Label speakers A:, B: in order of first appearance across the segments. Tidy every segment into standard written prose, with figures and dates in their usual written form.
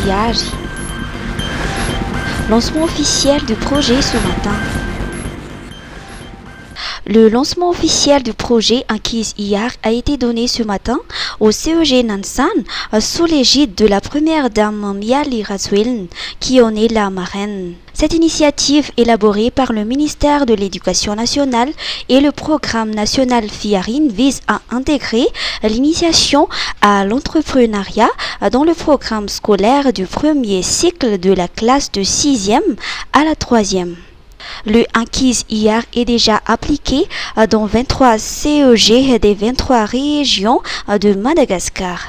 A: IAR. Lancement officiel du projet ce matin. Le lancement officiel du projet Ankiz IAR a été donné ce matin au CEG Nansan sous l'égide de la première dame Miali Razwiln, qui en est la marraine. Cette initiative élaborée par le ministère de l'Éducation nationale et le programme national FIARIN vise à intégrer l'initiation à l'entrepreneuriat dans le programme scolaire du premier cycle de la classe de 6e à la 3e. Le Ankiz IAR est déjà appliqué dans 23 CEG des 23 régions de Madagascar.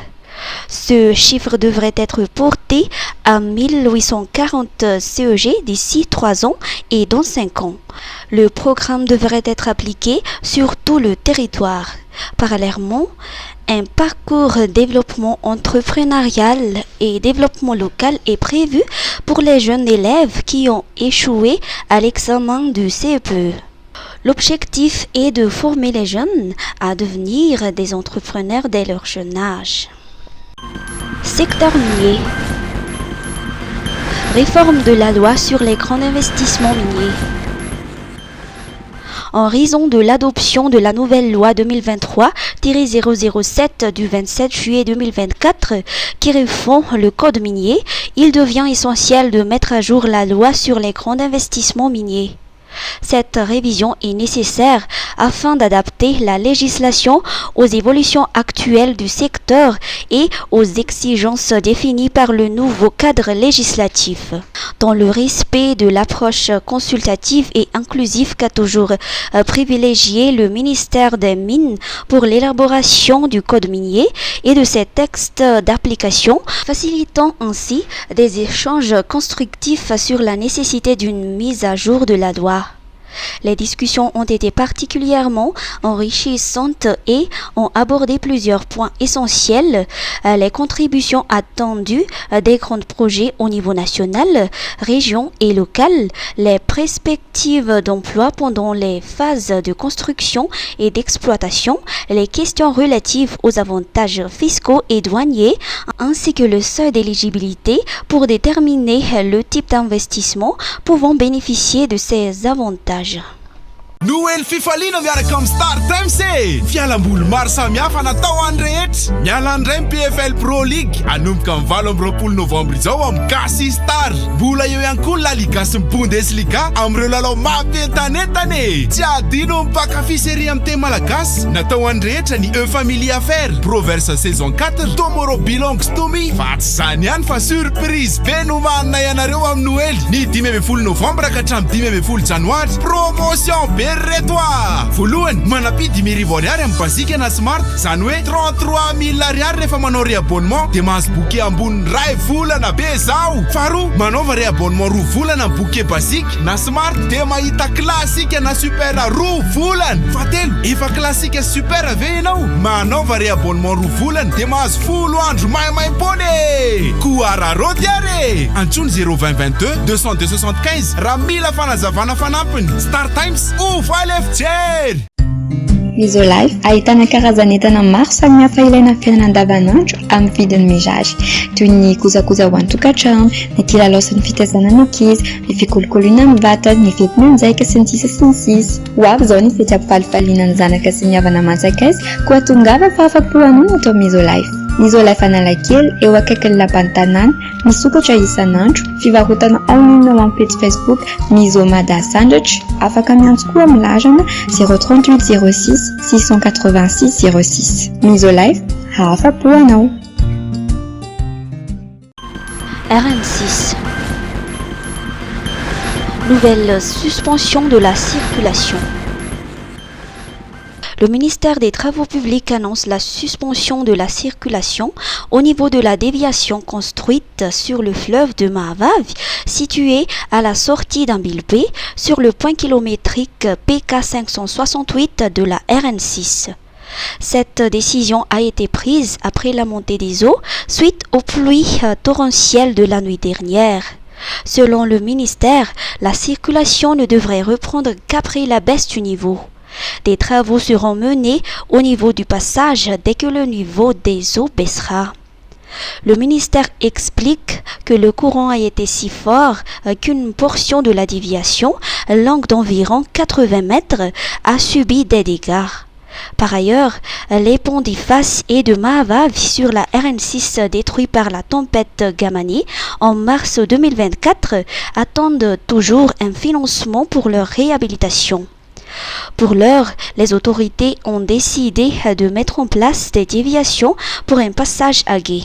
A: Ce chiffre devrait être porté à 1840 CEG d'ici 3 ans et dans 5 ans. Le programme devrait être appliqué sur tout le territoire. Parallèlement, un parcours développement entrepreneurial et développement local est prévu pour les jeunes élèves qui ont échoué à l'examen du CEPE. L'objectif est de former les jeunes à devenir des entrepreneurs dès leur jeune âge. Secteur minier. Réforme de la loi sur les grands investissements miniers. En raison de l'adoption de la nouvelle loi 2023-007 du 27 juillet 2024 qui refond le code minier, il devient essentiel de mettre à jour la loi sur les grands investissements miniers. Cette révision est nécessaire afin d'adapter la législation aux évolutions actuelles du secteur et aux exigences définies par le nouveau cadre législatif. Dans le respect de l'approche consultative et inclusive qu'a toujours privilégié le ministère des Mines pour l'élaboration du code minier et de ses textes d'application, facilitant ainsi des échanges constructifs sur la nécessité d'une mise à jour de la loi. Les discussions ont été particulièrement enrichissantes et ont abordé plusieurs points essentiels, les contributions attendues des grands projets au niveau national, région et local, les perspectives d'emploi pendant les phases de construction et d'exploitation, les questions relatives aux avantages fiscaux et douaniers, ainsi que le seuil d'éligibilité pour déterminer le type d'investissement pouvant bénéficier de ces avantages.
B: Noel fifaliana miaraka amin'ny Star Times e! Fialamboly maro samihafa natao any rehetra. Miala andray ny PFL Pro League anomboka amin'ny 7 novambra izao amin'ny Gasy Star. Mbola eo ihany koa La Liga sy ny Bundesliga amin'ireo lalao mampientanentana e! Tsy adino mpakafy série amin'ny teny malagasy. Natao any rehetra ny Family Affaires, Proverse saison 4, Tomorrow Belongs to Me. Fa tsy zany ihany fa surprise be no manana ianareo amin'ny Noel. Ny 15 novambra ka hatramin'ny 15 janoary. Promotion be Berretois! Voalohany, manapy 10,000 ariary amin'ny Basique na Smart, zany hoe 33,000 ariary rehefa manao réabonnement dia mahazo bouquet ambony ray volana be zao. Faharoa, manaova réabonnement 2 volana amin'ny bouquet Basique na Smart dia mahita classique na super 2 volana. Fahatelo, efa classique super ave ianao, manaova réabonnement 2 volana dia mahazo 10 andro maimaimpony. Koararody ary! Antsoiny 02022 202 75 raha mila fanazavana fanampiny. Star Times
C: Misolife ahitana karazan'entana maro samihafa ilaina amin'ny fiainana andavanandro amin'ny vidiny mirary, toy ny kojakoja ho an-tokantrano, ny kilalao sy ny fitaizana ny ankizy, ny fikolokoloana amin'ny vatana, ny fetim-mianjaika sy ny sisa sy ny sisa. Ho avy izao ny fety ampifalifaliana ny zanaka sy ny havana aman-tsakaizy koa tongava fa afa-po anoina atao Misolife. Misolife Analakely eo akaikin'ny lapan'ny tanàna, misokatra isan'andro, fivarotana online amin'ny page Facebook Misomada Sandwich, afaka miantso koa amin'ny larana 038 06 686 06. Misolife, afa-po anao.
A: RN6. Nouvelle suspension de la circulation. Le ministère des Travaux publics annonce la suspension de la circulation au niveau de la déviation construite sur le fleuve de Mahavavi, situé à la sortie d'Ambilbé, sur le point kilométrique PK 568 de la RN6. Cette décision a été prise après la montée des eaux suite aux pluies torrentielles de la nuit dernière. Selon le ministère, la circulation ne devrait reprendre qu'après la baisse du niveau. Des travaux seront menés au niveau du passage dès que le niveau des eaux baissera. Le ministère explique que le courant a été si fort qu'une portion de la déviation, longue d'environ 80 mètres, a subi des dégâts. Par ailleurs, les ponts d'Ifas et de Mahava sur la RN6 détruits par la tempête Gamani en mars 2024 attendent toujours un financement pour leur réhabilitation. Pour l'heure, les autorités ont décidé de mettre en place des déviations pour un passage à gué.